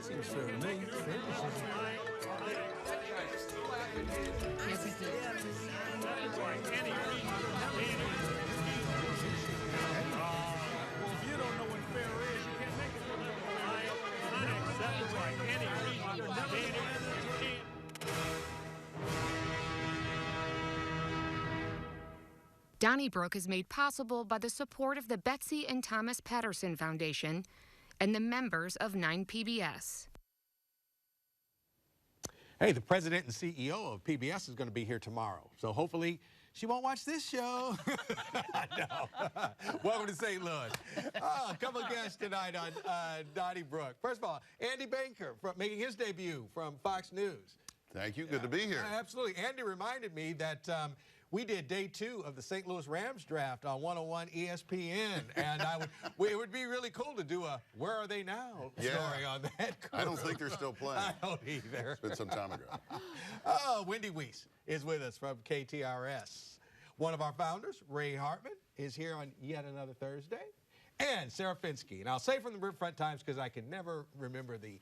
Seems fair to me. Yes, it did. Well, if you don't know what fair is, you can't make it. Donnybrook is made possible by the support of the Betsy and Thomas Patterson Foundation and the members of 9PBS. Hey, the president and CEO of PBS is going to be here tomorrow, so hopefully she won't watch this show. No. Welcome to St. Louis. A couple of guests tonight on Donnybrook. First of all, Andy Banker making his debut from Fox News. Thank you. Good to be here. Absolutely. Andy reminded me that we did day 2 of the St. Louis Rams draft on 101 ESPN, and it would be really cool to do a "Where Are They Now" story on that. I don't think they're still playing. I don't either. It's been some time ago. Oh, Wendy Wiese is with us from KTRS. One of our founders, Reid Hartmann, is here on yet another Thursday, and Sarah Fenske. And I'll say from the Riverfront Times because I can never remember the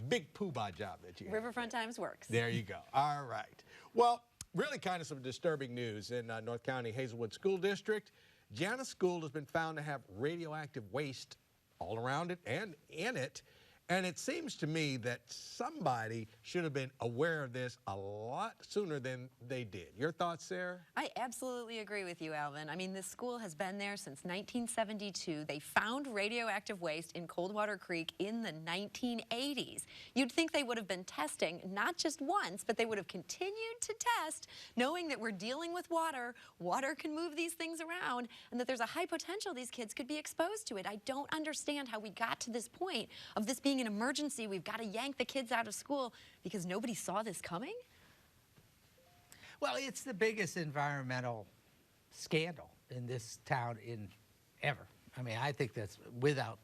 big poobah job that you have. Riverfront Times works. There you go. All right. Well, really kind of some disturbing news in North County Hazelwood School District. Janus School has been found to have radioactive waste all around it and in it. And it seems to me that somebody should have been aware of this a lot sooner than they did. Your thoughts, Sarah? I absolutely agree with you, Alvin. I mean, this school has been there since 1972. They found radioactive waste in Coldwater Creek in the 1980s. You'd think they would have been testing not just once, but they would have continued to test, knowing that we're dealing with water. Water can move these things around, and that there's a high potential these kids could be exposed to it. I don't understand how we got to this point of this being an emergency. We've got to yank the kids out of school because nobody saw this coming? Well, it's the biggest environmental scandal in this town in ever. I mean, I think that's without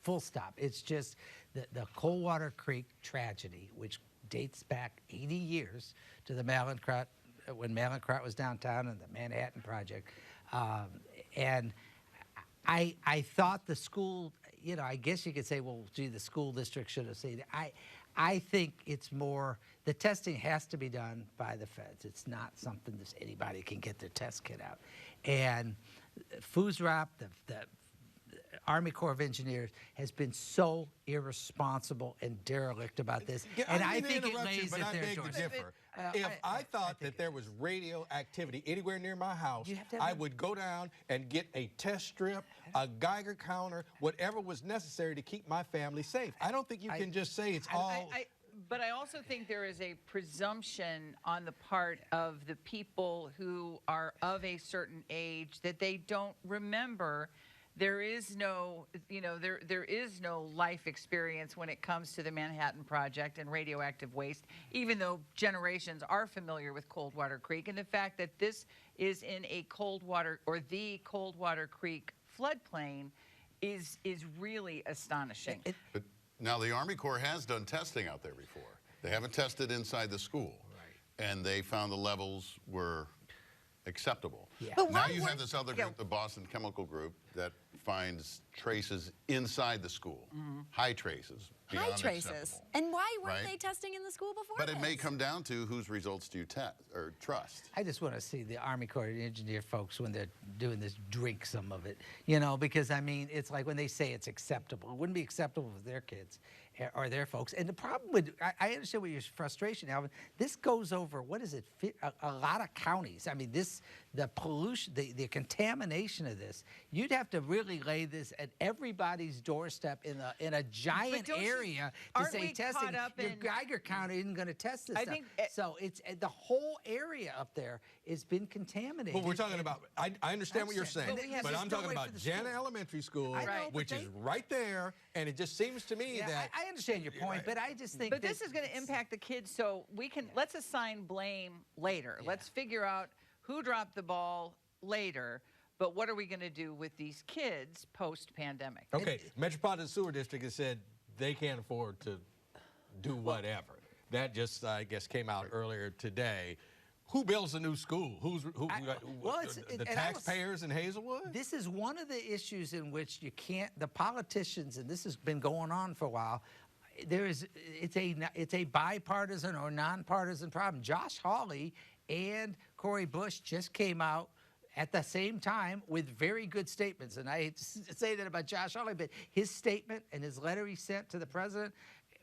full stop. It's just the Coldwater Creek tragedy, which dates back 80 years to the Malincrot, when Malincrot was downtown and the Manhattan Project. And I thought the school, you know, I guess you could say, well, gee, the school district should have seen it. I think it's more, the testing has to be done by the feds. It's not something that anybody can get their test kit out. And FUSROP, the Army Corps of Engineers, has been so irresponsible and derelict about this. And I think it lays at their doorstep. If I thought that there was radioactivity anywhere near my house, I would go down and get a test strip, a Geiger counter, whatever was necessary to keep my family safe. I don't think you can just say it's all... But I also think there is a presumption on the part of the people who are of a certain age that they don't remember. There is no, you know, there is no life experience when it comes to the Manhattan Project and radioactive waste, even though generations are familiar with Coldwater Creek. And the fact that this is in a Coldwater, or the Coldwater Creek floodplain is really astonishing. But now the Army Corps has done testing out there before. They haven't tested inside the school. Right. And they found the levels were acceptable. Yeah. But now you have this other group, the Boston Chemical Group, that finds traces inside the school. High traces. High traces. And why weren't they testing in the school before But it may come down to whose results do you trust. I just want to see the Army Corps of Engineer folks, when they're doing this, drink some of it. You know, because, I mean, it's like when they say it's acceptable. It wouldn't be acceptable for their kids or their folks. And the problem with, I understand what your frustration, Alvin. This goes over, what is it, a lot of counties. I mean, the pollution, the contamination of this, you'd have to really lay this at everybody's doorstep in a giant area to say testing. Your Geiger counter isn't going to test this stuff. So it's the whole area up there has been contaminated. But we're talking about, I understand what you're saying, but I'm talking about Jana Elementary School, which is right there, and it just seems to me that... I understand your point, but I just think But this is going to impact the kids, so we can, let's assign blame later. Let's figure out who dropped the ball later. But what are we going to do with these kids post-pandemic? Okay, Metropolitan Sewer District has said they can't afford to do whatever. That just, I guess, came out earlier today. Who builds a new school? The taxpayers in Hazelwood? This is one of the issues in which you can't, the politicians, and this has been going on for a while, it's a bipartisan or nonpartisan problem. Josh Hawley and Cori Bush just came out at the same time with very good statements. And I hate to say that about Josh Hawley, but his statement and his letter he sent to the president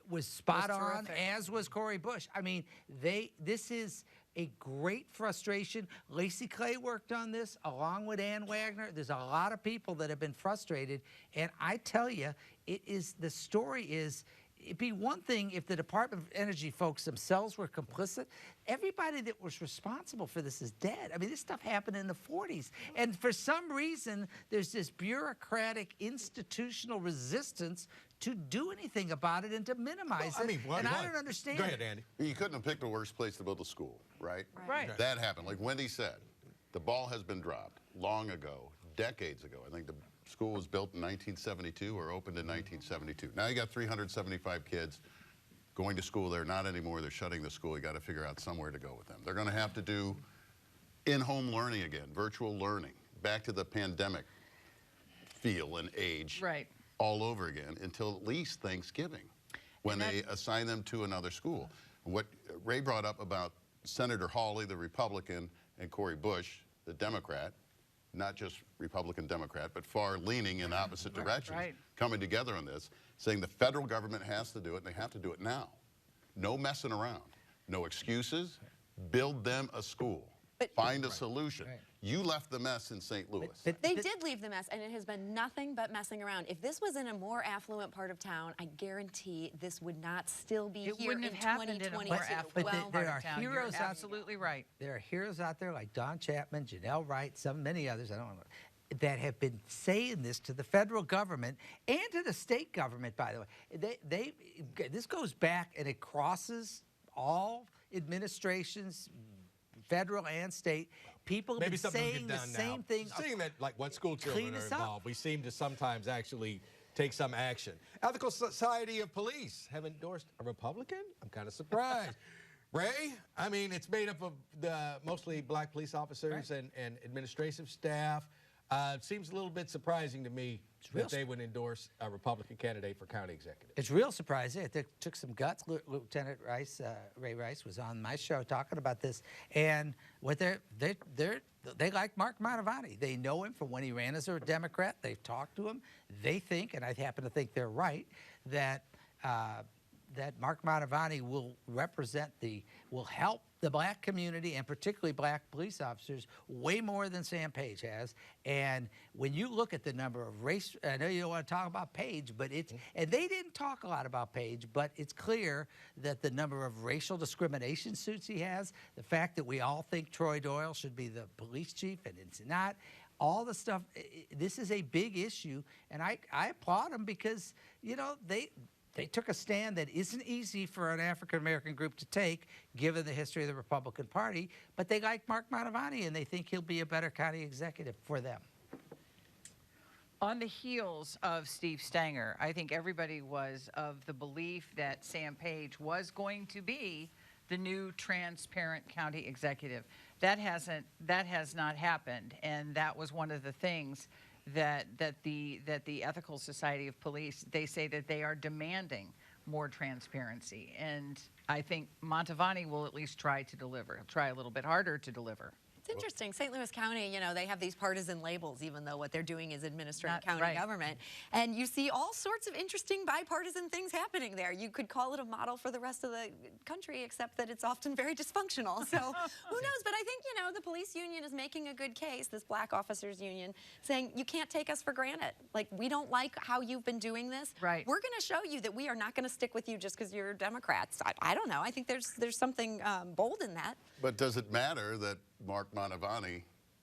was spot on, as was Cori Bush. I mean, this is a great frustration. Lacey Clay worked on this along with Ann Wagner. There's a lot of people that have been frustrated. And I tell you, the story is, it'd be one thing if the Department of Energy folks themselves were complicit. Everybody that was responsible for this is dead. I mean, this stuff happened in the 40s. And for some reason, there's this bureaucratic institutional resistance to do anything about it and to minimize it. And I don't understand. Go ahead, Andy. You couldn't have picked a worse place to build a school, right? Right. That happened. Like Wendy said, the ball has been dropped long ago, decades ago. I think the school was built in 1972 or opened in 1972. Now you got 375 kids going to school there. Not anymore. They're shutting the school. You got to figure out somewhere to go with them. They're going to have to do in-home learning again, virtual learning, back to the pandemic feel and age. Right. All over again until at least Thanksgiving, when they assign them to another school. What Ray brought up about Senator Hawley, the Republican, and Cori Bush, the Democrat, not just Republican Democrat, but far leaning in opposite directions, coming together on this, saying the federal government has to do it and they have to do it now. No messing around, no excuses, build them a school, find a solution. You left the mess in St. Louis. They did leave the mess, and it has been nothing but messing around. If this was in a more affluent part of town, I guarantee this would not still be here in 2022. It wouldn't have happened in a more affluent part of town. You're absolutely right. There are heroes out there like Don Chapman, Janelle Wright, many others, I don't know, that have been saying this to the federal government and to the state government, by the way. This goes back, and it crosses all administrations, federal and state. People have been saying the same thing. Seeing that, like, when school children are involved, we seem to sometimes actually take some action. Ethical Society of Police have endorsed a Republican? I'm kind of surprised. Ray, I mean, it's made up of mostly black police officers and administrative staff. It seems a little bit surprising to me that they would endorse a Republican candidate for county executive. It's real surprising. It took some guts. Lieutenant Rice, Ray Rice, was on my show talking about this, and what they like Mark Mantovani. They know him from when he ran as a Democrat. They've talked to him. They think, and I happen to think they're right, that that Mark Mantovani will will help the black community, and particularly black police officers, way more than Sam Page has. And when you look at the number of race, I know you don't want to talk about Page, but and they didn't talk a lot about Page, but it's clear that the number of racial discrimination suits he has, the fact that we all think Troy Doyle should be the police chief and it's not, all the stuff, this is a big issue, and I applaud them because, you know, they took a stand that isn't easy for an African-American group to take, given the history of the Republican Party, but they like Mark Mantovani, and they think he'll be a better county executive for them. On the heels of Steve Stanger, I think everybody was of the belief that Sam Page was going to be the new transparent county executive. That has not happened, and that was one of the things that the Ethical Society of Police, they say that they are demanding more transparency, and I think Mantovani will at least try to deliver. He'll try a little bit harder to deliver. It's interesting. St. Louis County, you know, they have these partisan labels, even though what they're doing is administering county government. And you see all sorts of interesting bipartisan things happening there. You could call it a model for the rest of the country, except that it's often very dysfunctional. So who knows? But I think, you know, the police union is making a good case, this black officers union, saying you can't take us for granted. Like, we don't like how you've been doing this. Right. We're going to show you that we are not going to stick with you just because you're Democrats. I don't know. I think there's something bold in that. But does it matter that Mark Mantovani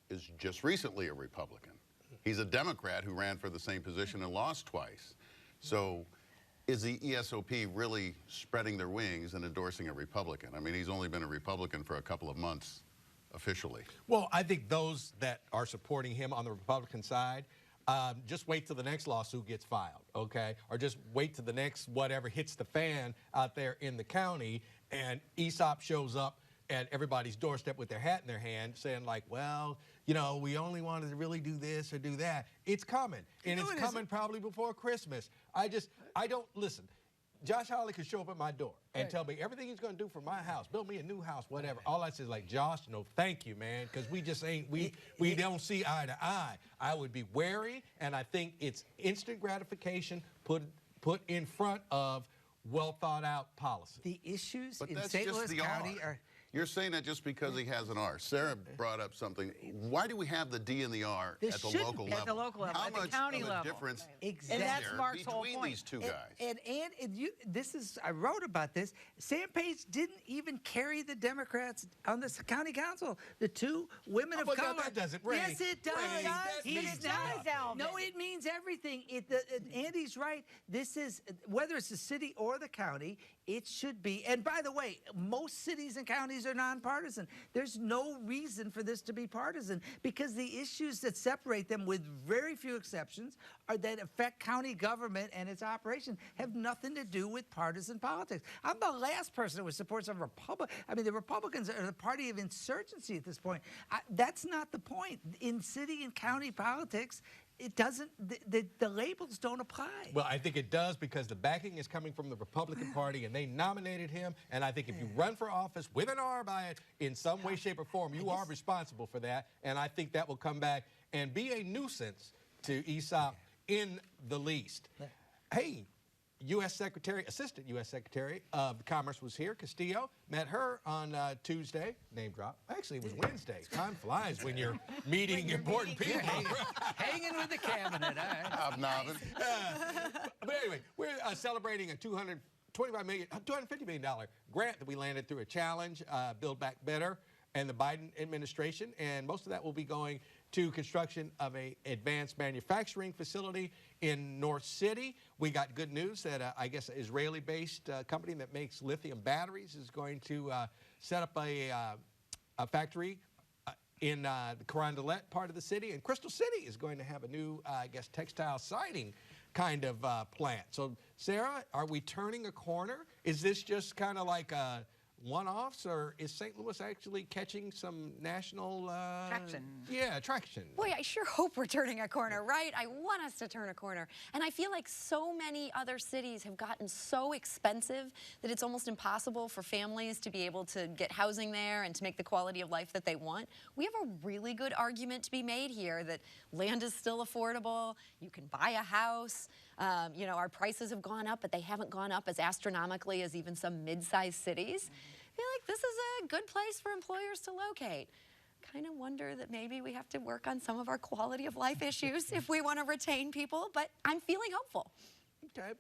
is just recently a Republican? He's a Democrat who ran for the same position and lost twice. So is the ESOP really spreading their wings and endorsing a Republican? I mean, he's only been a Republican for a couple of months officially. Well, I think those that are supporting him on the Republican side, just wait till the next lawsuit gets filed, okay? Or just wait till the next whatever hits the fan out there in the county, and ESOP shows up at everybody's doorstep with their hat in their hand saying, like, well, you know, we only wanted to really do this or do that. It's coming, and it's coming probably before Christmas. I don't, listen, Josh Hawley could show up at my door and tell me everything he's going to do for my house, build me a new house, whatever. All I say is like, Josh, no, thank you, man, because we just ain't, we don't see eye to eye. I would be wary, and I think it's instant gratification put in front of well thought out policy. The issues But in that's St. just Louis the County R. are. You're saying that just because he has an R. Sarah brought up something. Why do we have the D and the R There at the shouldn't local be. level? At the local level, How at the much county of a level. difference Exactly. is And that's there Mark's whole between point. these two guys? And this is, I wrote about this. Sam Page didn't even carry the Democrats on this county council. The two women of but color. that doesn't, Ray. Yes, it does. Ray, that He's means not. nothing. Alvin. No, it means everything. Andy's right. This is, whether it's the city or the county, it should be. And by the way, most cities and counties are nonpartisan. There's no reason for this to be partisan because the issues that separate them, with very few exceptions, are that affect county government and its operation have nothing to do with partisan politics. I'm the last person who supports a Republican. I mean, the Republicans are the party of insurgency at this point. That's not the point. In city and county politics, it doesn't, the labels don't apply. Well, I think it does because the backing is coming from the Republican Party, and they nominated him. And I think if you run for office with an R by it in some way, shape, or form, you are responsible for that. And I think that will come back and be a nuisance to ESOP in the least. Hey, Assistant U.S. Secretary of Commerce was here. Castillo, met her on Tuesday. Name drop. Actually, it was Wednesday. Time flies when you're meeting important people. Hanging with the cabinet, all right. Hobnobbing. But anyway, we're celebrating a $250 million grant that we landed through a challenge, Build Back Better, and the Biden administration. And most of that will be going to construction of an advanced manufacturing facility in North City. We got good news that I guess an Israeli-based company that makes lithium batteries is going to set up a factory in the Carondelet part of the city. And Crystal City is going to have a new, I guess, textile siding kind of plant. So, Sarah, are we turning a corner? Is this just kind of like a one-offs, or is St. Louis actually catching some national Traction. Yeah, traction. Boy, I sure hope we're turning a corner, right? I want us to turn a corner. And I feel like so many other cities have gotten so expensive that it's almost impossible for families to be able to get housing there and to make the quality of life that they want. We have a really good argument to be made here that land is still affordable, you can buy a house. You know, our prices have gone up, but they haven't gone up as astronomically as even some mid-sized cities. I feel like this is a good place for employers to locate. Kind of wonder that maybe we have to work on some of our quality of life issues if we want to retain people, but I'm feeling hopeful. Okay.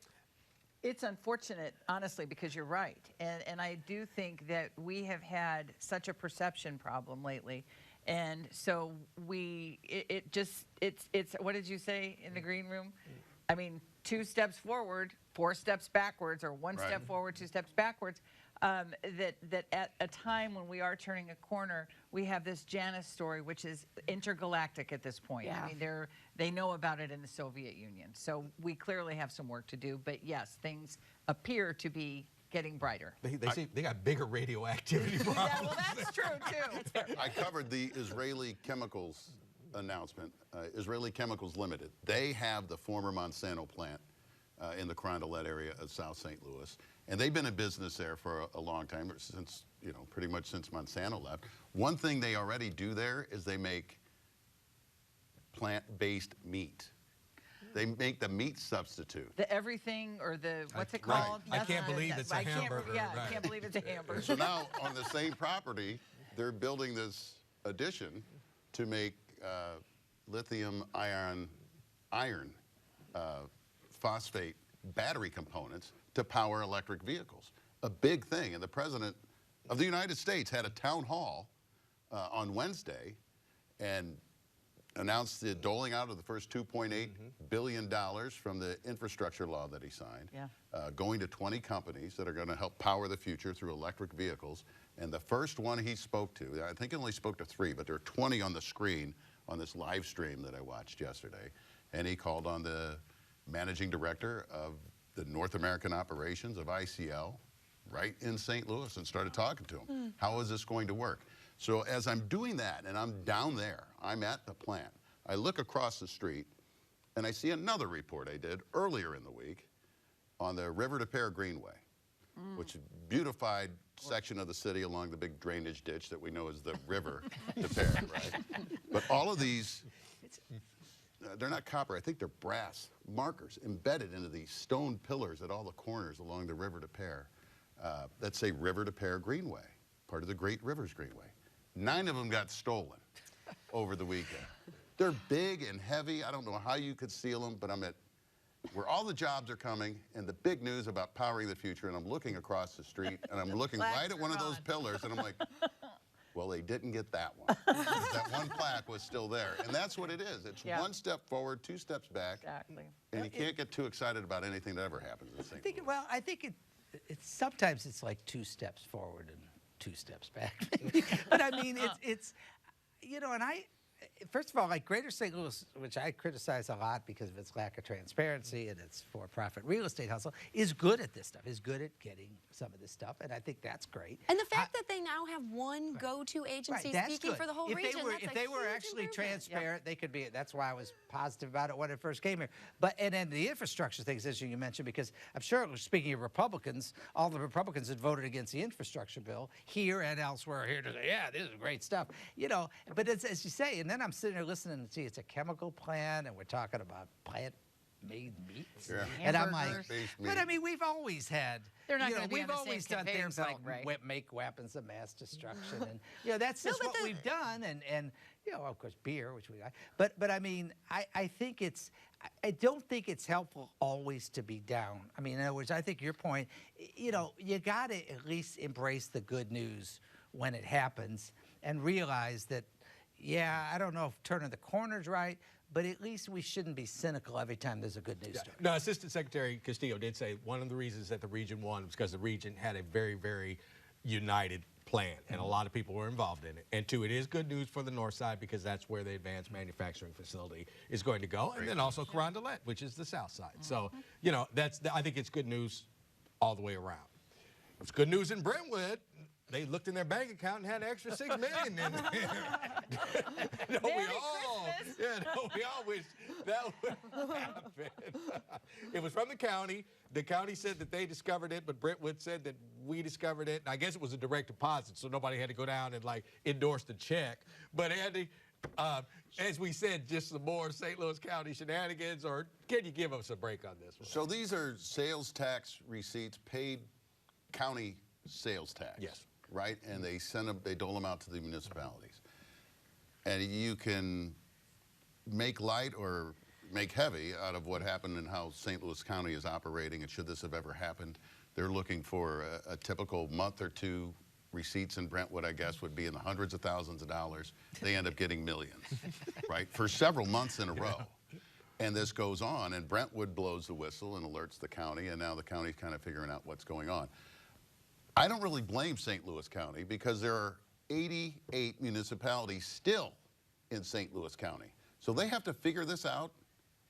It's unfortunate, honestly, because you're right. And I do think that we have had such a perception problem lately. And so it's what did you say in the green room? I mean, 2 steps forward, 4 steps backwards, or 1 step forward, 2 steps backwards. That at a time when we are turning a corner, we have this Janus story, which is intergalactic at this point. Yeah. I mean, they know about it in the Soviet Union. So we clearly have some work to do. But yes, things appear to be getting brighter. They got bigger radioactivity problems. Yeah, well, that's true, too. I covered the Israeli chemicals announcement, Israeli Chemicals Limited. They have the former Monsanto plant in the Carondelet area of South St. Louis. And they've been in business there for a long time, since, you know, pretty much since Monsanto left. One thing they already do there is they make plant-based meat. They make the meat substitute. The everything, or the, what's it called? I can't believe it's a hamburger. Yeah, I Right. can't believe it's a hamburger. So now, on the same property, they're building this addition to make lithium iron phosphate battery components to power electric vehicles. A big thing. And the President of the United States had a town hall on Wednesday and announced the doling out of the first $2.8 billion from the infrastructure law that he signed, going to 20 companies that are going to help power the future through electric vehicles. And the first one he spoke to, I think he only spoke to 3, but there are 20 on the screen on this live stream that I watched yesterday. And he called on the managing director of the North American operations of ICL right in St. Louis and started talking to him. How is this going to work? So as I'm doing that, and I'm down there, I'm at the plant, I look across the street and I see another report I did earlier in the week on the River to Pear Greenway, which is a beautified section of the city along the big drainage ditch that we know is the River to Pear, right? But all of these, they're not copper, I think they're brass markers embedded into these stone pillars at all the corners along the River to Pear that say River to Pear Greenway, part of the Great Rivers Greenway. 9 of them got stolen over the weekend. They're big and heavy. I don't know how you could steal them, but I'm at where all the jobs are coming and the big news about powering the future, and I'm looking across the street and I'm looking right at one of those pillars and I'm like, well, they didn't get that one. That one plaque was still there. And that's what it is. It's one step forward, 2 steps back. Exactly. And you can't get too excited about anything that ever happens in St. Louis. Well, I think it's sometimes it's like 2 steps forward and 2 steps back. But I mean, it's you know, and first of all, like Greater St. Louis, which I criticize a lot because of its lack of transparency and its for-profit real estate hustle, is good at this stuff, is good at getting some of this stuff, and I think that's great. And the fact that they now have one go-to agency speaking for the whole region, if they were actually transparent, they could be. That's why I was positive about it when it first came here. And then the infrastructure things, as you mentioned, because I'm sure, speaking of Republicans, all the Republicans had voted against the infrastructure bill here and elsewhere here to say, yeah, this is great stuff, you know. But it's, as you say, and then I'm sitting there listening and see it's a chemical plant, and we're talking about plant-made meats, and I'm like, but I mean, we've always had. They're not going to be we've on the always same done conveyor things belt, like right? make weapons of mass destruction, and you know that's just what we've done, and you know, of course, beer, which we like. But I mean, I think it's. I don't think it's helpful always to be down. I mean, in other words, I think your point, you know, you got to at least embrace the good news when it happens and realize that, yeah, I don't know if turning the corner's right, but at least we shouldn't be cynical every time there's a good news story. No, Assistant Secretary Castillo did say one of the reasons that the region won was because the region had a very, very united plan, and a lot of people were involved in it. And 2, it is good news for the north side because that's where the advanced manufacturing facility is going to go, and then also Carondelet, which is the south side. So, you know, I think it's good news all the way around. It's good news in Brentwood. They looked in their bank account and had an extra $6 million in there. we all wish that would happen. It was from the county. The county said that they discovered it, but Brentwood said that we discovered it. And I guess it was a direct deposit, so nobody had to go down and like endorse the check. But Andy, as we said, just some more St. Louis County shenanigans, or can you give us a break on this one? So these are sales tax receipts, paid county sales tax. Yes. Right? And they dole them out to the municipalities. And you can make light or make heavy out of what happened and how St. Louis County is operating, and should this have ever happened. They're looking for a typical month or 2 receipts in Brentwood, I guess, would be in the hundreds of thousands of dollars. They end up getting millions, right? For several months in a row. And this goes on, and Brentwood blows the whistle and alerts the county, and now the county's kind of figuring out what's going on. I don't really blame St. Louis County because there are 88 municipalities still in St. Louis County. So they have to figure this out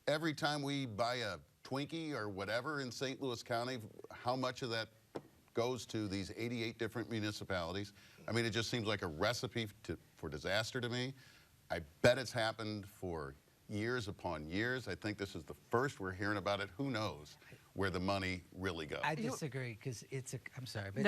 every time we buy a Twinkie or whatever in St. Louis County, how much of that goes to these 88 different municipalities. I mean, it just seems like a recipe for disaster to me. I bet it's happened for years upon years. I think this is the first we're hearing about it. Who knows where the money really goes? I disagree because I'm sorry, but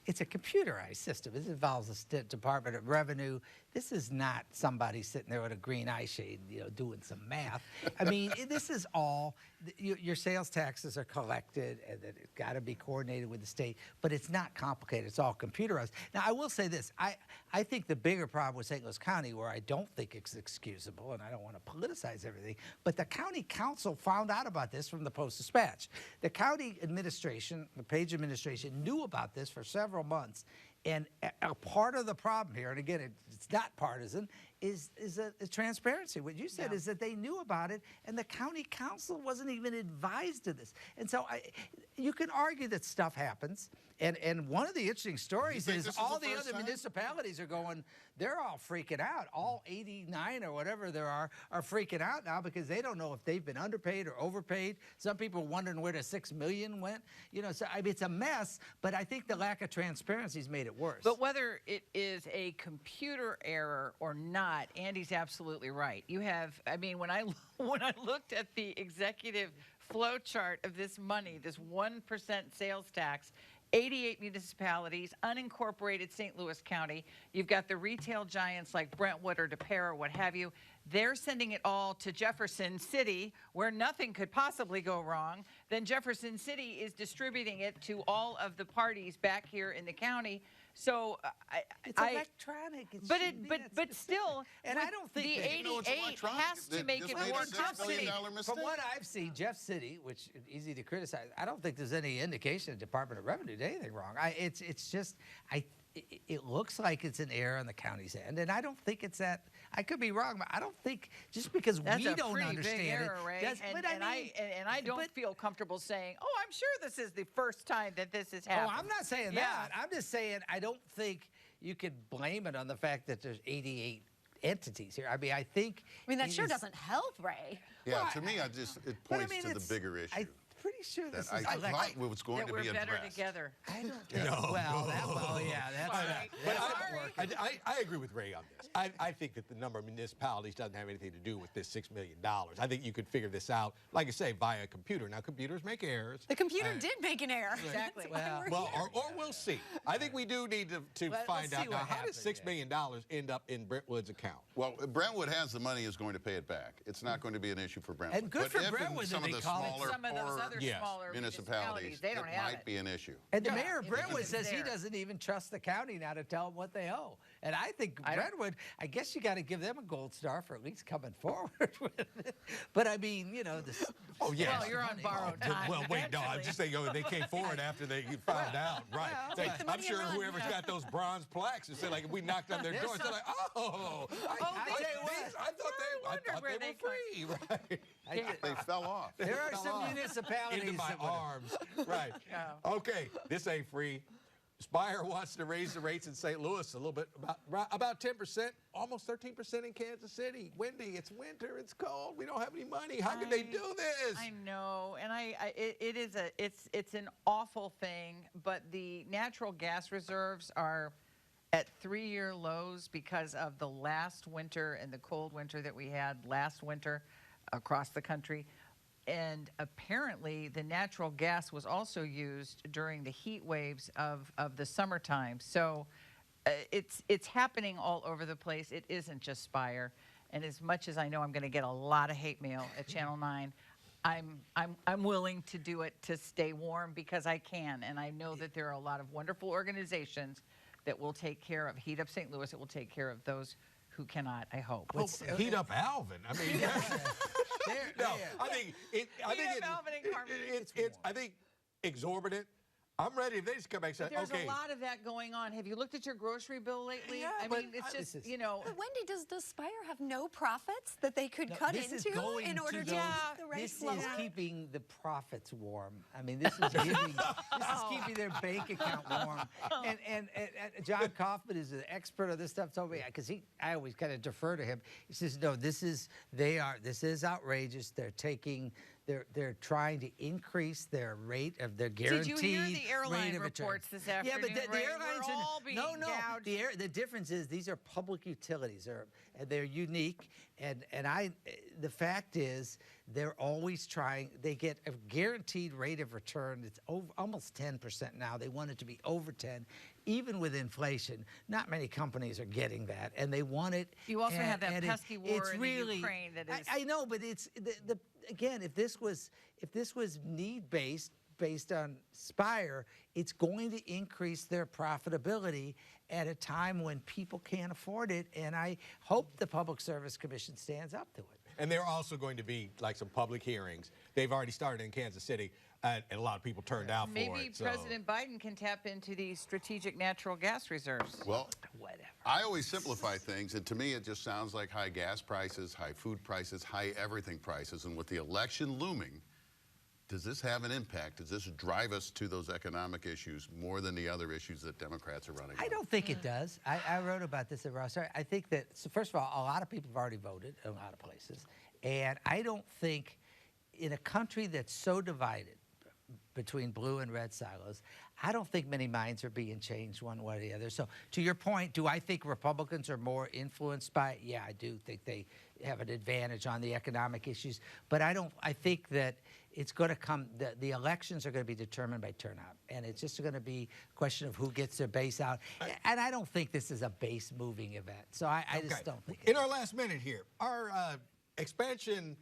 it's a computerized system. This involves the Department of Revenue. This is not somebody sitting there with a green eye shade, you know, doing some math. I mean, this is all, your sales taxes are collected and then it's got to be coordinated with the state, but it's not complicated. It's all computerized. Now, I will say this. I think the bigger problem with St. Louis County, where I don't think it's excusable, and I don't want to politicize everything, but the county council found out about this from the Post-Dispatch. The county administration, the Page administration, knew about this for several months. And a part of the problem here, and again, it's not partisan, is transparency. What you said is that they knew about it, and the county council wasn't even advised of this. And so you can argue that stuff happens. And one of the interesting stories is all the other municipalities are going, they're all freaking out. All 89 or whatever there are freaking out now because they don't know if they've been underpaid or overpaid. Some people are wondering where the $6 million went. You know, so I mean, it's a mess, but I think the lack of transparency has made it worse. But whether it is a computer error or not, Andy's absolutely right. You have, I mean, when I looked at the executive flow chart of this money, this 1% sales tax, 88 municipalities, unincorporated St. Louis County. You've got the retail giants like Brentwood or DePere or what have you. They're sending it all to Jefferson City, where nothing could possibly go wrong. Then Jefferson City is distributing it to all of the parties back here in the county. So it's electronic. But still, and I don't think the 88 has to make it more costly. From what I've seen, Jeff City, which is easy to criticize, I don't think there's any indication the Department of Revenue did anything wrong. It's just it looks like it's an error on the county's end, and I don't think it's that. I could be wrong, but I don't think just because we don't understand big error, it. Right? I don't feel comfortable saying, "Oh, I'm sure this is the first time that this has happened." Oh, I'm not saying that. I'm just saying I don't think you could blame it on the fact that there's 88 entities here. I mean, that sure doesn't help, Ray. Yeah, well, to me, it points to the bigger issue. Pretty sure this is. I thought it was going to be addressed. We're better together. I don't know. But I agree with Ray on this. I think that the number of municipalities doesn't have anything to do with this $6 million. I think you could figure this out, like I say, via a computer. Now, computers make errors. The computer did make an error. Exactly. Or we'll see. I think we do need to find out. Now, how does $6 million end up in Brentwood's account? Well, Brentwood has the money, is going to pay it back. It's not going to be an issue for Brentwood. And good for Brentwood some that of they the call smaller, some of those other smaller municipalities, they don't it have might be an issue. And the mayor of Brentwood says he doesn't even trust the county now to tell them what they owe. And I think Brentwood, I guess you got to give them a gold star for at least coming forward with it. But I mean, you know, this. Oh yeah. Well, you're on borrowed time. Well, wait, no, I'm just saying they came forward after they found out, right? I'm sure whoever's got those bronze plaques and said like, if we knocked on their doors, they're like, oh, I thought they were free, right? They fell off. There are some municipalities into my arms, right? Okay, this ain't free. Spire wants to raise the rates in St. Louis a little bit, about 10%, almost 13% in Kansas City. Wendy, it's winter, it's cold, we don't have any money. How can they do this? I know, and it's an awful thing. But the natural gas reserves are at 3-year lows because of the last winter and the cold winter that we had last winter across the country. And apparently the natural gas was also used during the heat waves of the summertime. So it's happening all over the place. It isn't just Spire. And as much as I know I'm going to get a lot of hate mail at Channel 9, I'm willing to do it to stay warm because I can. And I know that there are a lot of wonderful organizations that will take care of Heat Up St. Louis. It will take care of those who cannot, I hope. Heat up Alvin. I mean, I think exorbitant. I'm ready. If they just come back and say, there's a lot of that going on. Have you looked at your grocery bill lately? Yeah, I mean, it's just, you know. But Wendy, does Spire have no profits that they could cut into in order to the rates lower? This is keeping the profits warm. I mean, this is keeping their bank account warm. And John Kaufman is an expert on this stuff. Told me because I always kind of defer to him. He says, no, this is outrageous. They're trying to increase their rate of their guaranteed. Did you hear the airline reports this afternoon? Yeah, but the airlines are all being gouged. The difference is these are public utilities, and they're unique. And the fact is they're always trying. They get a guaranteed rate of return. It's almost 10% now. They want it to be over 10. Even with inflation, not many companies are getting that, and they want it. You also have that pesky war in Ukraine that is. I know, but it's again, if this was need-based, based on Spire, it's going to increase their profitability at a time when people can't afford it, and I hope the Public Service Commission stands up to it. And there are also going to be like some public hearings. They've already started in Kansas City, and a lot of people turned out for it. Maybe President Biden can tap into the strategic natural gas reserves. Well, whatever. I always simplify things, and to me it just sounds like high gas prices, high food prices, high everything prices. And with the election looming, does this have an impact? Does this drive us to those economic issues more than the other issues that Democrats are running on? I don't think it does. I wrote about this at Ross. I think that, so first of all, a lot of people have already voted in a lot of places. And I don't think in a country that's so divided between blue and red silos, I don't think many minds are being changed one way or the other. So to your point, do I think Republicans are more influenced by it? Yeah, I do think they have an advantage on the economic issues. But I think that it's going to come, the elections are going to be determined by turnout. And it's just going to be a question of who gets their base out. And I don't think this is a base moving event. So I just don't think In our last minute here, our expansion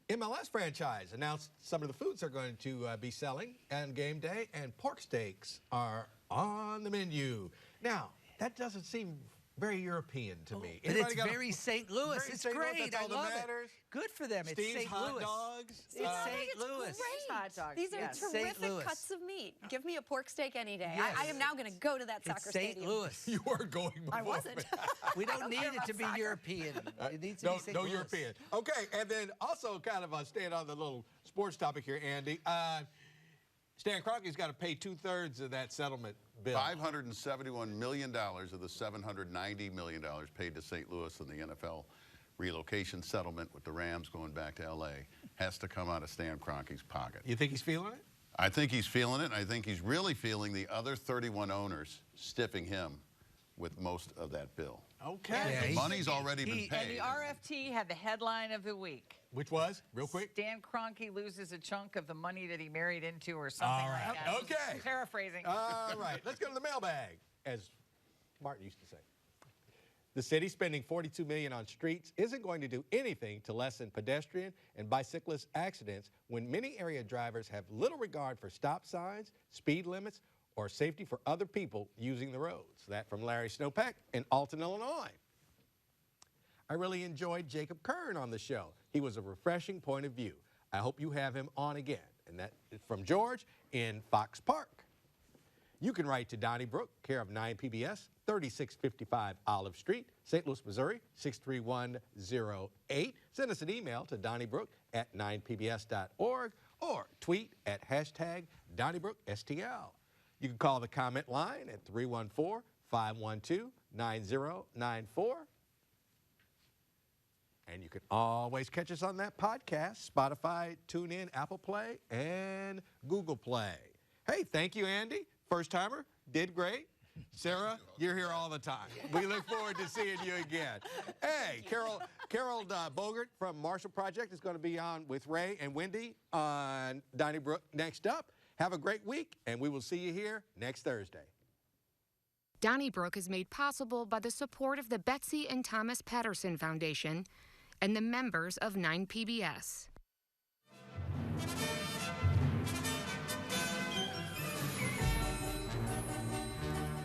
MLS franchise announced some of the foods they're going to be selling on game day, and pork steaks are on the menu. Now, that doesn't seem very European to me. But it's very St. Louis. It's great. I love it. Matters. Good for them. Steve's It's St. hot Louis. dogs. It's St. Louis. Great. Hot dogs, These are yes. terrific St. Louis. cuts of meat. Give me a pork steak any day. Yes. I am now going to go to that soccer It's St. stadium. Louis. You were going before. I wasn't. We don't don't need care it about to be soccer. European. It needs to be St. No Louis. European. Okay, and then also kind of staying on the little sports topic here, Andy. Stan Kroenke's got to pay 2/3 of that settlement bill. $571 million of the $790 million paid to St. Louis in the NFL relocation settlement with the Rams going back to L.A. has to come out of Stan Kroenke's pocket. You think he's feeling it? I think he's feeling it. I think he's really feeling the other 31 owners stiffing him with most of that bill. Okay. Yeah, The money's already been And paid. the RFT had the headline of the week. Which was, real quick? Stan Kroenke loses a chunk of the money that he married into or something All right. like that. Okay. Paraphrasing. All right, let's go to the mailbag, as Martin used to say. The city spending $42 million on streets isn't going to do anything to lessen pedestrian and bicyclist accidents when many area drivers have little regard for stop signs, speed limits, or safety for other people using the roads. That from Larry Snowpack in Alton, Illinois. I really enjoyed Jacob Kern on the show. He was a refreshing point of view. I hope you have him on again. And that is from George in Fox Park. You can write to Donnybrook, care of 9 PBS, 3655 Olive Street, St. Louis, Missouri, 63108. Send us an email to donnybrook@9pbs.org or tweet at #DonnybrookSTL. You can call the comment line at 314-512-9094. And you can always catch us on that podcast, Spotify, TuneIn, Apple Play, and Google Play. Hey, thank you, Andy. First timer, did great. Sarah, you're here all the time. We look forward to seeing you again. Hey, Carol Bogert from Marshall Project is going to be on with Ray and Wendy on Donnybrook next up. Have a great week, and we will see you here next Thursday. Donnybrook is made possible by the support of the Betsy and Thomas Patterson Foundation and the members of 9 PBS.